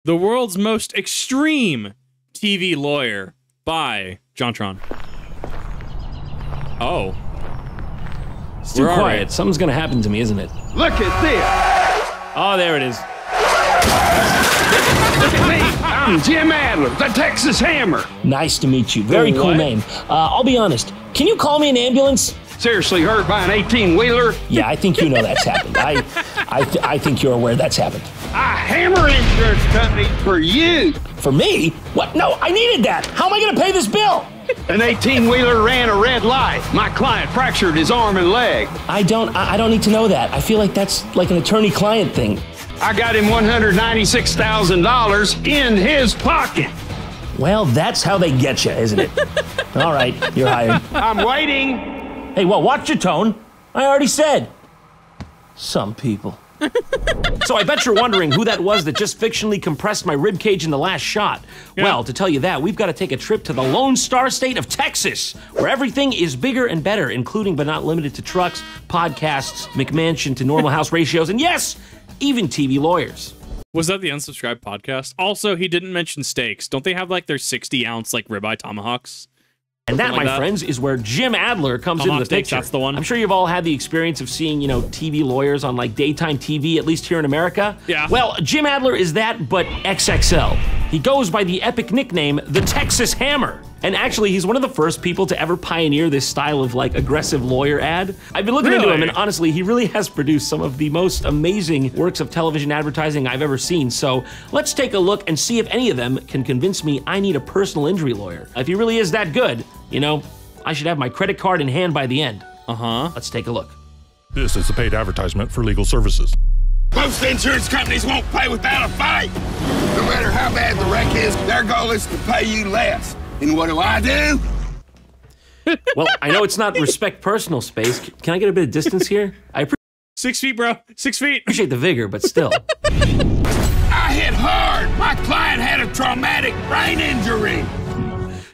The World's Most Extreme TV Lawyer by JonTron. Oh. It's too quiet. Something's gonna happen to me, isn't it? Look at this. Oh, there it is. Look at me. I'm Jim Adler, the Texas Hammer. Nice to meet you. Very cool name. I'll be honest. Can you call me an ambulance? Seriously hurt by an 18-wheeler? Yeah, I think you know that's happened. I think you're aware that's happened. I hammer insurance company for you. For me? What? No, I needed that. How am I going to pay this bill? An 18-wheeler ran a red light. My client fractured his arm and leg. I don't need to know that. I feel like that's like an attorney-client thing. I got him $196,000 in his pocket. Well, that's how they get you, isn't it? All right, you're hired. I'm waiting. Hey, well, watch your tone. I already said. Some people. So I bet you're wondering who that was that just fictionally compressed my ribcage in the last shot. Yeah. Well, to tell you that, we've got to take a trip to the Lone Star State of Texas, where everything is bigger and better, including but not limited to trucks, podcasts, McMansion to normal house ratios, and yes, even TV lawyers. Was that the Unsubscribed podcast? Also, he didn't mention steaks. Don't they have like their 60-ounce like ribeye tomahawks? And that, my friends, is where Jim Adler comes into the picture. That's the one. I'm sure you've all had the experience of seeing, TV lawyers on like daytime TV, at least here in America. Yeah. Well, Jim Adler is that, but XXL. He goes by the epic nickname, the Texas Hammer. And actually, he's one of the first people to ever pioneer this style of like aggressive lawyer ad. I've been looking into him, and honestly, he really has produced some of the most amazing works of television advertising I've ever seen. So let's take a look and see if any of them can convince me I need a personal injury lawyer. If he really is that good, I should have my credit card in hand by the end. Let's take a look. This is a paid advertisement for legal services. Most insurance companies won't pay without a fight. No matter how bad the wreck is, their goal is to pay you less. And what do? Well, I know it's not respect personal space. Can I get a bit of distance here? 6 feet, bro. 6 feet. Appreciate the vigor, but still. I hit hard. My client had a traumatic brain injury.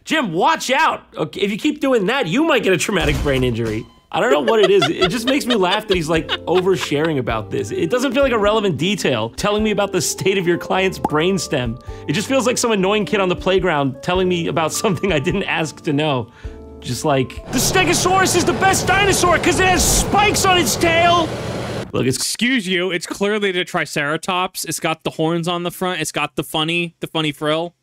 Jim, watch out. Okay, if you keep doing that, you might get a traumatic brain injury. I don't know what it is. It just makes me laugh that he's like oversharing about this. It doesn't feel like a relevant detail telling me about the state of your client's brainstem. It just feels like some annoying kid on the playground telling me about something I didn't ask to know. Just like, the Stegosaurus is the best dinosaur because it has spikes on its tail. Look, excuse you, it's clearly the Triceratops. It's got the horns on the front. It's got the funny frill.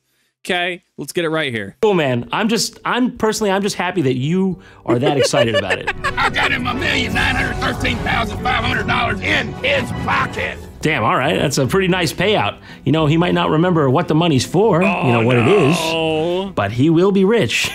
Okay, let's get it right here. Cool, man. I'm just happy that you are that excited about it. I got him $1,913,500 in his pocket. Damn, all right, that's a pretty nice payout. He might not remember what the money's for, what it is, but he will be rich.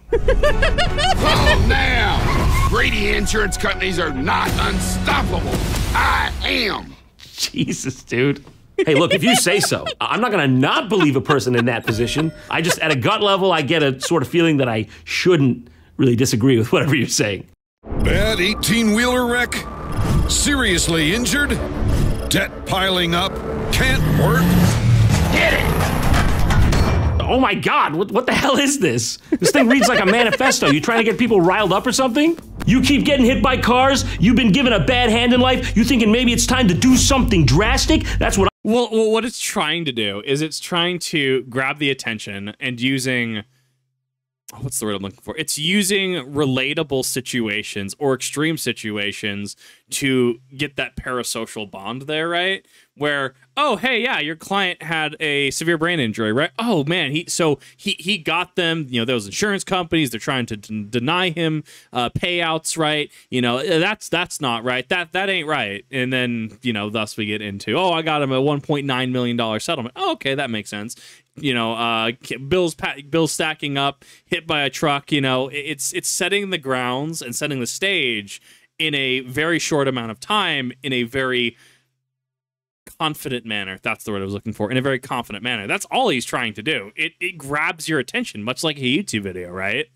Calm down. Greedy insurance companies are not unstoppable. I am. Jesus, dude. Hey, look, if you say so. I'm not gonna not believe a person in that position. I just, at a gut level, I get a sort of feeling that I shouldn't really disagree with whatever you're saying. Bad 18-wheeler wreck? Seriously injured? Debt piling up? Can't work? Hit it! Oh my God, what the hell is this? This thing reads like a manifesto. You trying to get people riled up or something? You keep getting hit by cars? You've been given a bad hand in life? You thinking maybe it's time to do something drastic? That's what Well, what it's trying to do is it's trying to grab the attention and using, what's the word I'm looking for? It's using relatable situations or extreme situations to get that parasocial bond there, right? Where, oh, hey, yeah, your client had a severe brain injury, right? Oh, man, he got them, those insurance companies, they're trying to deny him payouts, right? That's not right. That ain't right. And then, thus we get into, oh, I got him a $1.9 million settlement. Oh, okay, that makes sense. Bills stacking up, hit by a truck, it's setting the grounds and setting the stage in a very short amount of time, in a very confident manner. That's the word I was looking for. In a very confident manner. That's all he's trying to do. It grabs your attention, much like a YouTube video, right?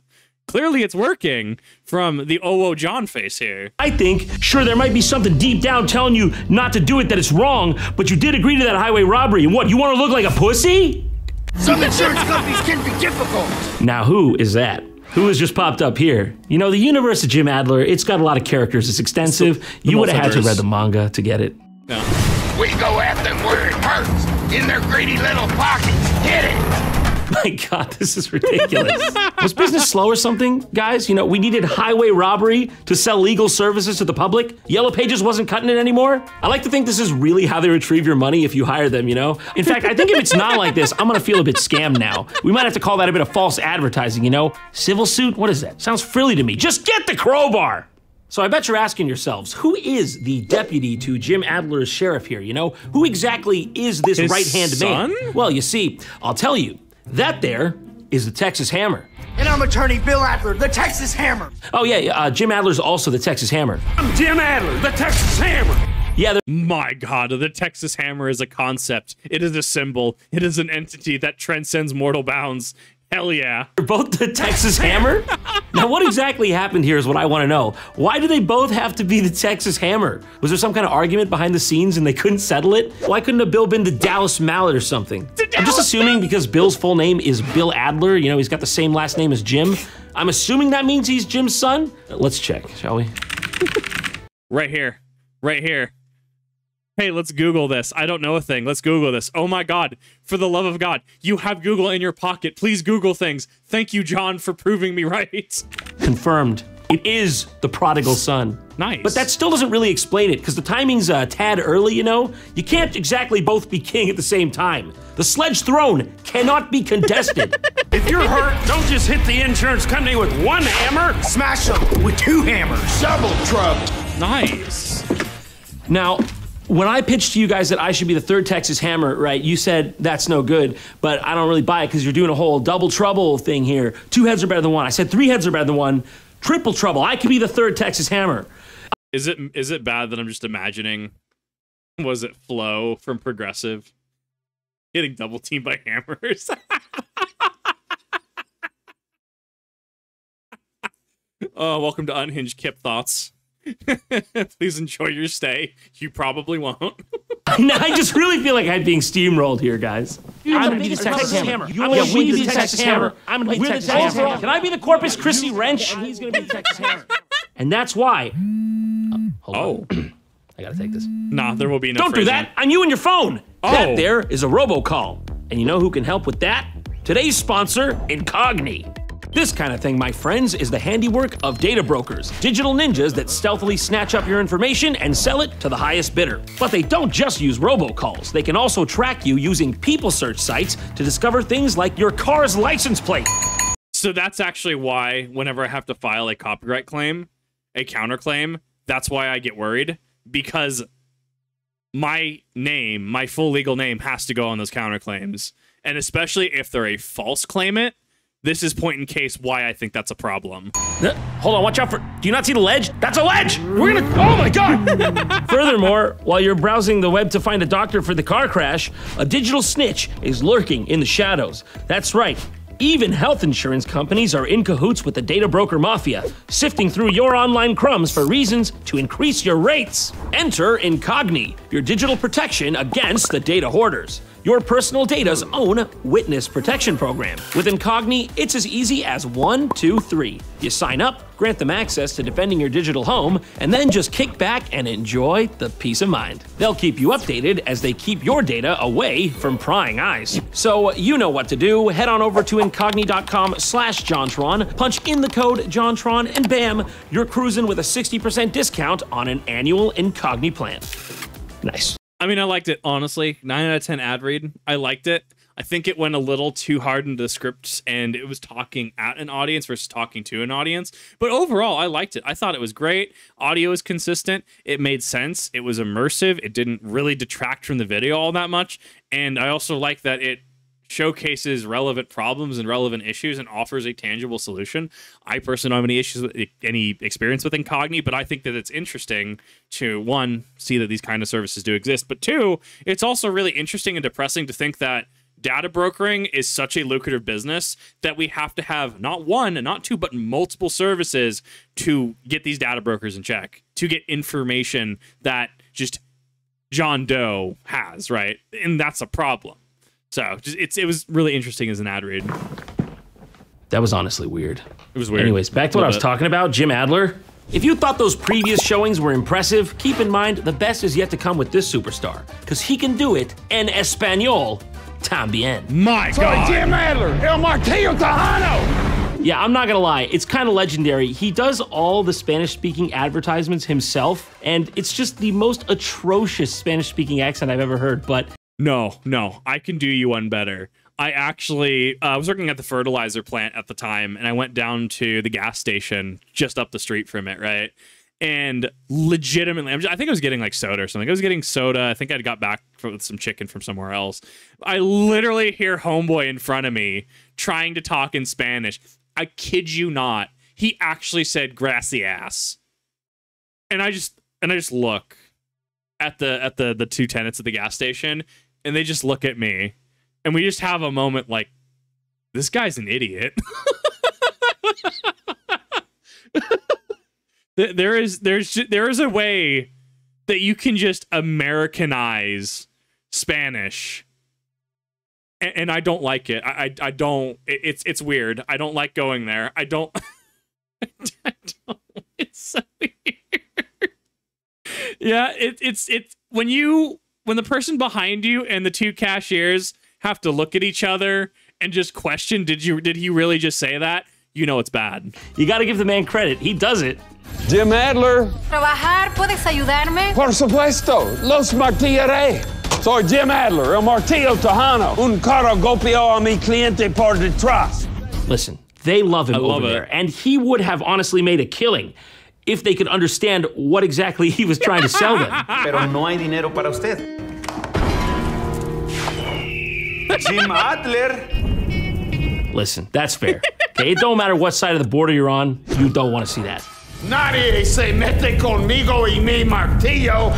Clearly it's working from the Oh John face here. I think, sure, there might be something deep down telling you not to do it, that it's wrong, but you did agree to that highway robbery, and what, you want to look like a pussy? Some insurance companies can be difficult. Now who is that? Who has just popped up here? The universe of Jim Adler, it's got a lot of characters. It's extensive. You would have had to read the manga to get it. Yeah. We go after them where it hurts. in their greedy little pockets. Hit it! My God, this is ridiculous. Was business slow or something, guys? You know, we needed highway robbery to sell legal services to the public. Yellow Pages wasn't cutting it anymore. I like to think this is really how they retrieve your money if you hire them, you know? In fact, I think if it's not like this, I'm gonna feel a bit scammed now. We might have to call that a bit of false advertising, you know? Civil suit? What is that? Sounds frilly to me. Just get the crowbar! So I bet you're asking yourselves, who is the deputy to Jim Adler's sheriff here, you know? Who exactly is this His right-hand man? son? Well, you see, I'll tell you. That there is the Texas Hammer. And I'm attorney Bill Adler, the Texas Hammer. Oh yeah, Jim Adler's also the Texas Hammer. I'm Jim Adler, the Texas Hammer. Yeah, My God, the Texas Hammer is a concept. It is a symbol. It is an entity that transcends mortal bounds. Hell yeah. they're both the Texas Hammer? Now what exactly happened here is what I want to know. Why do they both have to be the Texas Hammer? Was there some kind of argument behind the scenes and they couldn't settle it? Why couldn't have Bill been the Dallas Mallet or something? I'm just assuming because Bill's full name is Bill Adler, you know, he's got the same last name as Jim. I'm assuming that means he's Jim's son? Let's check, shall we? Right here. Right here. Hey, let's Google this. I don't know a thing. Let's Google this. Oh my God. For the love of God. You have Google in your pocket. Please Google things. Thank you, John, for proving me right. Confirmed. It is the prodigal son. Nice. But that still doesn't really explain it, because the timing's a tad early, you know? You can't exactly both be king at the same time. The sledge throne cannot be contested. If you're hurt, don't just hit the insurance company with one hammer. Smash them with 2 hammers. Double trouble. Nice. Now, when I pitched to you guys that I should be the 3rd Texas Hammer, right, you said that's no good, but I don't really buy it because you're doing a whole double trouble thing here. 2 heads are better than 1. I said 3 heads are better than 1. Triple trouble. I could be the 3rd Texas Hammer. Is it bad that I'm just imagining, was it Flo from Progressive getting double teamed by hammers? Oh, welcome to Unhinged Kip Thoughts. Please enjoy your stay. You probably won't. I just really feel like I'm being steamrolled here, guys. I'm gonna be the Texas Hammer. I'm gonna be the Texas Hammer. I'm gonna be the Texas Hammer. Can I be the Corpus Christi wrench? And he's gonna be the Texas Hammer. And that's why. Hold on. I gotta take this. Nah, there will be no Don't do phrasing. that on you and your phone. Oh. That there is a robocall. And you know who can help with that? Today's sponsor, Incogni. This kind of thing, my friends, is the handiwork of data brokers, digital ninjas that stealthily snatch up your information and sell it to the highest bidder. But they don't just use robocalls. They can also track you using people search sites to discover things like your car's license plate. So that's actually why whenever I have to file a copyright claim, a counterclaim, that's why I get worried, because my name, my full legal name, has to go on those counterclaims. And especially if they're a false claimant, this is point in case why I think that's a problem. Hold on, watch out for. Do you not see the ledge? That's a ledge! We're gonna. Oh my God! Furthermore, while you're browsing the web to find a doctor for the car crash, a digital snitch is lurking in the shadows. That's right. Even health insurance companies are in cahoots with the data broker mafia, sifting through your online crumbs for reasons to increase your rates. Enter Incogni, your digital protection against the data hoarders. Your personal data's own witness protection program. With Incogni, it's as easy as 1, 2, 3. You sign up, grant them access to defending your digital home, and then just kick back and enjoy the peace of mind. They'll keep you updated as they keep your data away from prying eyes. So you know what to do. Head on over to incogni.com/JonTron, punch in the code JonTron, and bam, you're cruising with a 60% discount on an annual Incogni plan. Nice. I mean, I liked it, honestly. 9 out of 10 ad read. I liked it. I think it went a little too hard into the scripts, and it was talking at an audience versus talking to an audience. But overall, I liked it. I thought it was great. Audio is consistent. It made sense. It was immersive. It didn't really detract from the video all that much. And I also like that it showcases relevant problems and relevant issues and offers a tangible solution. I personally don't have any issues with any experience with Incogni, but I think that it's interesting to, one, see that these kind of services do exist, but two, it's also really interesting and depressing to think that data brokering is such a lucrative business that we have to have not one, not two, but multiple services to get these data brokers in check, to get information that just John Doe has, right? And that's a problem. So it was really interesting as an ad read. That was honestly weird. It was weird. Anyways, back to what I was talking about. Jim Adler. If you thought those previous showings were impressive, keep in mind the best is yet to come with this superstar, because he can do it en español también. My Soy God. Jim Adler, El Martillo Tejano. Yeah, I'm not gonna lie, it's kind of legendary. He does all the Spanish-speaking advertisements himself, and it's just the most atrocious Spanish-speaking accent I've ever heard, but... No, I can do you one better. I actually was working at the fertilizer plant at the time, and I went down to the gas station just up the street from it, right? And legitimately, I think I was getting like soda or something. I was getting soda. I think I got back with some chicken from somewhere else. I literally hear homeboy in front of me trying to talk in Spanish. I kid you not. He actually said gracias. And I just look at the two tenants at the gas station, and they just look at me. And we just have a moment like, this guy's an idiot. There is a way that you can just Americanize Spanish, and I don't like it. I don't. It's weird. I don't like going there. I don't. I don't. It's so weird. Yeah, it's when the person behind you and the two cashiers have to look at each other and just question, did he really just say that? You know it's bad. You gotta give the man credit. He does it. Jim Adler. Trabajar, ¿puedes ayudarme? Por supuesto, los martillaré. Soy Jim Adler, El Martillo Tejano. Un carro golpeó a mi cliente por detrás. Listen, they love him love over it. there, and he would have honestly made a killing if they could understand what exactly he was trying to sell them. Pero no hay dinero para usted. Jim Adler. Listen, that's fair. Okay, it don't matter what side of the border you're on, you don't want to see that. Nadie se mete conmigo y mi martillo.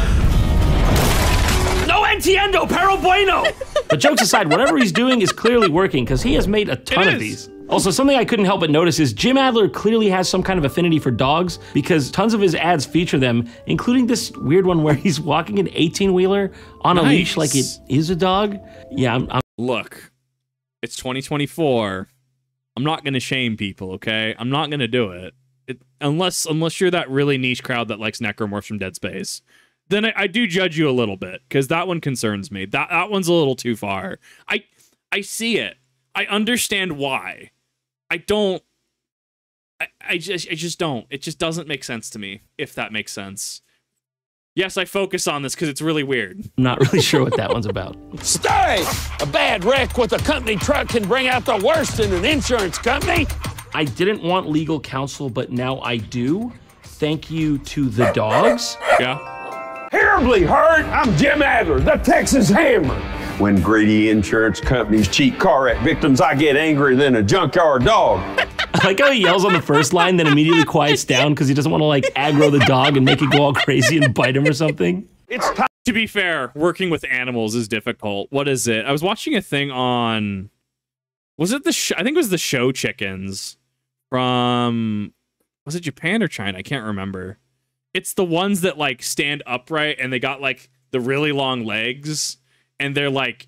No entiendo, pero bueno! But jokes aside, whatever he's doing is clearly working, because he has made a ton of these. Also, something I couldn't help but notice is Jim Adler clearly has some kind of affinity for dogs, because tons of his ads feature them, including this weird one where he's walking an 18-wheeler on a leash like it is a dog. Yeah, I'm Look, it's 2024. I'm not gonna shame people, okay? I'm not gonna do it. Unless you're that really niche crowd that likes necromorphs from Dead Space. Then I do judge you a little bit, because that one concerns me. That one's a little too far. I see it. I understand why. I just don't. It just doesn't make sense to me, if that makes sense. Yes, I focus on this because it's really weird. not really sure what that one's about. Stay! A bad wreck with a company truck can bring out the worst in an insurance company. I didn't want legal counsel, but now I do. Thank you to the dogs. Yeah. Terribly hurt. I'm Jim Adler, the Texas Hammer. When greedy insurance companies cheat car wreck victims, I get angrier than a junkyard dog. I like how he yells on the first line, then immediately quiets down because he doesn't want to like aggro the dog and make it go all crazy and bite him or something. It's time. To be fair, working with animals is difficult. What is it? I was watching a thing on... Was it the... I think it was the Show Chickens from... Was it Japan or China? I can't remember. It's the ones that like stand upright and they got like the really long legs and they're like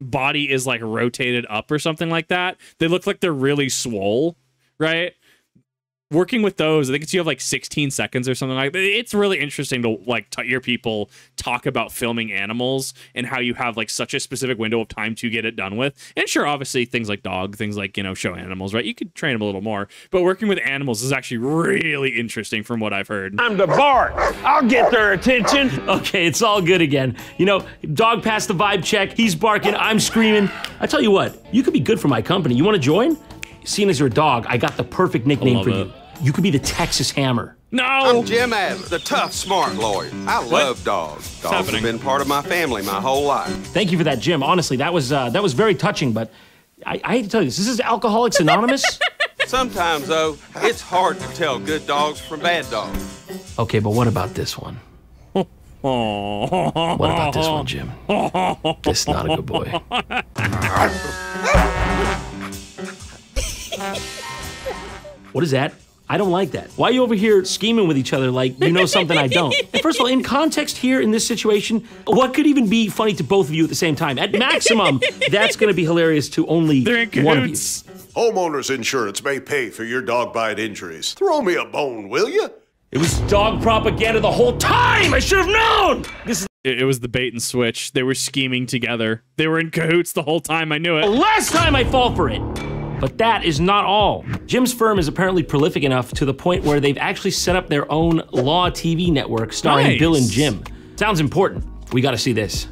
body is like rotated up or something like that. They look like they're really swole, right? Working with those, I think you have like 16 seconds or something like that. It's really interesting to like hear people talk about filming animals and how you have like such a specific window of time to get it done with. And sure, obviously things like dog, things like, show animals, right? You could train them a little more, but working with animals is actually really interesting from what I've heard. Time to bark. I'll get their attention. Okay, it's all good again. Dog passed the vibe check. He's barking. I'm screaming. I tell you what, you could be good for my company. You want to join? Seeing as you're a dog, I got the perfect nickname for you. You could be the Texas Hammer. No! I'm Jim Adler, the tough, smart lawyer. I love dogs. Dogs have been part of my family my whole life. Thank you for that, Jim. Honestly, that was very touching, but I hate to tell you this. This is Alcoholics Anonymous? Sometimes, though, it's hard to tell good dogs from bad dogs. Okay, but what about this one? What about this one, Jim? This is not a good boy. What is that? I don't like that. Why are you over here scheming with each other like you know something I don't? And first of all, in context here in this situation, what could even be funny to both of you at the same time? At maximum, that's going to be hilarious to only one of you. Homeowners insurance may pay for your dog bite injuries. Throw me a bone, will you? It was dog propaganda the whole time. I should have known. It was the bait and switch. They were scheming together. They were in cahoots the whole time. I knew it. The last time I fall for it. But that is not all. Jim's firm is apparently prolific enough to the point where they've actually set up their own Law TV network starring Bill and Jim. Sounds important. We gotta see this.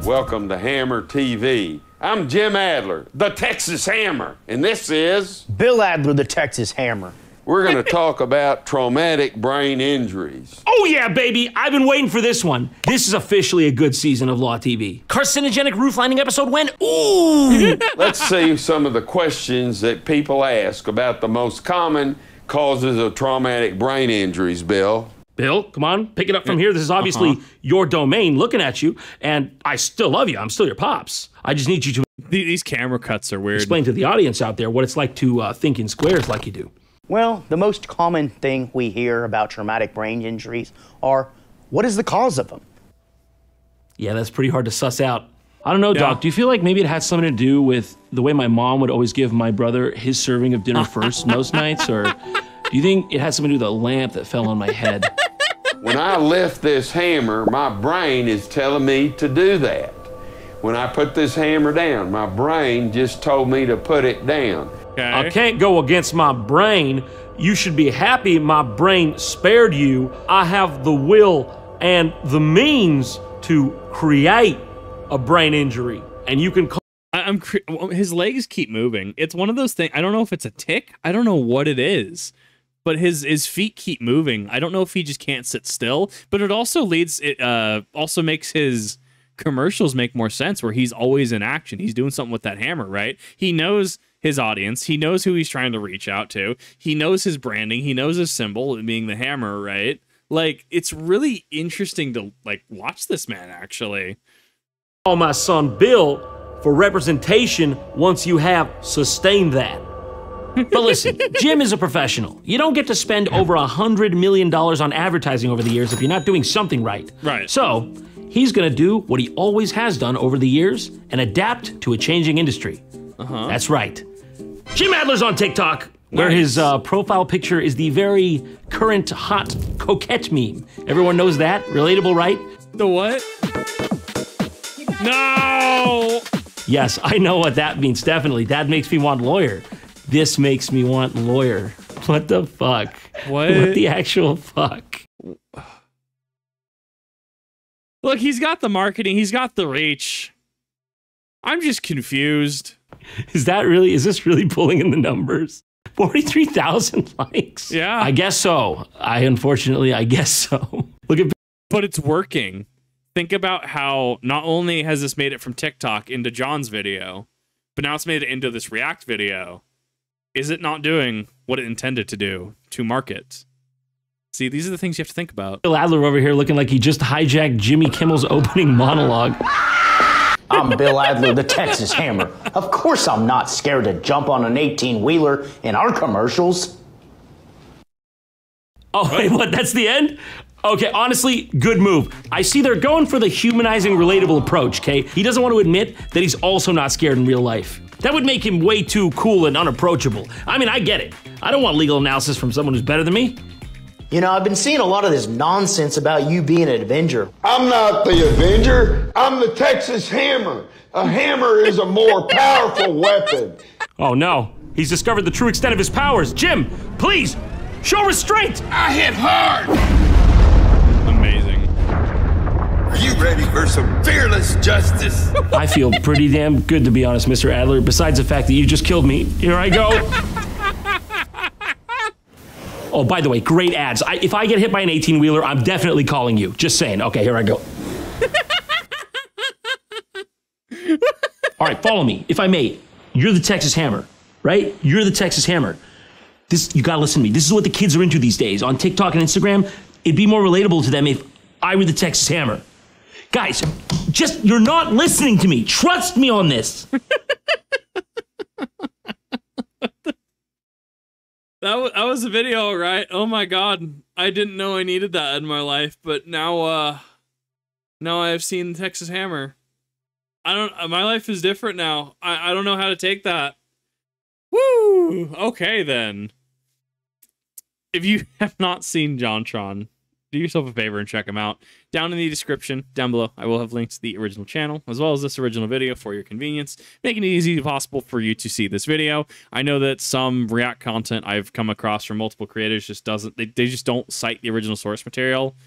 Welcome to Hammer TV. I'm Jim Adler, the Texas Hammer, and this is Bill Adler, the Texas Hammer. We're going to talk about traumatic brain injuries. Oh yeah, baby! I've been waiting for this one. This is officially a good season of Law TV. Carcinogenic roof lining episode when? Ooh! Let's see some of the questions that people ask about the most common causes of traumatic brain injuries, Bill. Bill, come on, pick it up from here. This is obviously your domain looking at you, and I still love you. I'm still your pops. I just need you to These camera cuts are weird. explain to the audience out there what it's like to think in squares like you do. Well, the most common thing we hear about traumatic brain injuries are, what is the cause of them? Yeah, that's pretty hard to suss out. I don't know, Doc, do you feel like maybe it had something to do with the way my mom would always give my brother his serving of dinner first most nights, or do you think it had something to do with the lamp that fell on my head? When I lift this hammer, my brain is telling me to do that. When I put this hammer down, my brain just told me to put it down. I can't go against my brain. You should be happy my brain spared you. I have the will and the means to create a brain injury, and you can call his legs keep moving. It's one of those things. I don't know if it's a tick. I don't know what it is, but his feet keep moving. I don't know if he just can't sit still, but it also also makes his commercials make more sense where he's always in action. He's doing something with that hammer, right? He knows his audience. He knows who he's trying to reach out to. He knows his branding. He knows his symbol being the hammer, right? Like, it's really interesting to like watch this man actually. Call my son Bill for representation once you have sustained that. But listen, Jim is a professional. You don't get to spend over $100 million on advertising over the years if you're not doing something right. Right. So he's gonna do what he always has done over the years and adapt to a changing industry. That's right. Jim Adler's on TikTok, where his profile picture is the very current hot coquette meme. Everyone knows that? Relatable, right? The what? No! Yes, I know what that means, definitely. That makes me want lawyer. This makes me want lawyer. What the fuck? What the actual fuck? Look, he's got the marketing. He's got the reach. I'm just confused. Is this really pulling in the numbers? 43,000 likes? Yeah. I guess so. I guess so. Look at. But it's working. Think about how not only has this made it from TikTok into John's video, but now it's made it into this React video. Is it not doing what it intended to do to market? See, these are the things you have to think about. Bill Adler over here looking like he just hijacked Jimmy Kimmel's opening monologue. I'm Bill Adler, the Texas Hammer. Of course I'm not scared to jump on an 18-wheeler in our commercials. Oh, wait, what? That's the end? Okay, honestly, good move. I see they're going for the humanizing, relatable approach, okay? He doesn't want to admit that he's also not scared in real life. That would make him way too cool and unapproachable. I mean, I get it. I don't want legal analysis from someone who's better than me. You know, I've been seeing a lot of this nonsense about you being an Avenger. I'm not the Avenger. I'm the Texas Hammer. A hammer is a more powerful weapon. Oh no, he's discovered the true extent of his powers. Jim, please, show restraint. I hit hard. Amazing. Are you ready for some fearless justice? I feel pretty damn good, to be honest, Mr. Adler, besides the fact that you just killed me. Here I go. Oh, by the way, great ads. If I get hit by an 18-wheeler, I'm definitely calling you. Just saying. Okay, here I go. All right, follow me, if I may. You're the Texas Hammer, right? You're the Texas Hammer. You gotta listen to me. This is what the kids are into these days. On TikTok and Instagram, it'd be more relatable to them if I were the Texas Hammer. Guys, you're not listening to me. Trust me on this. That was a video, right? Oh my God. I didn't know I needed that in my life, but now I've seen Texas Hammer. My life is different now. I don't know how to take that. Woo! Okay then. if you have not seen JonTron, do yourself a favor and check him out. Down in the description, down below, I will have links to the original channel, as well as this original video for your convenience, making it easy as possible for you to see this video. I know that some React content I've come across from multiple creators just doesn't, they just don't cite the original source material,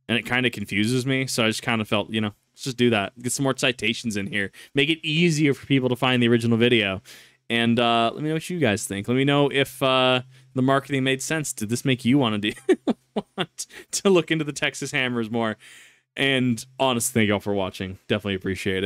and it kind of confuses me, so I just kind of felt, you know, let's just do that. Get some more citations in here. Make it easier for people to find the original video. And let me know what you guys think. Let me know if the marketing made sense. Did this make you want to look into the Texas Hammers more? And honestly, thank y'all for watching. Definitely appreciate it.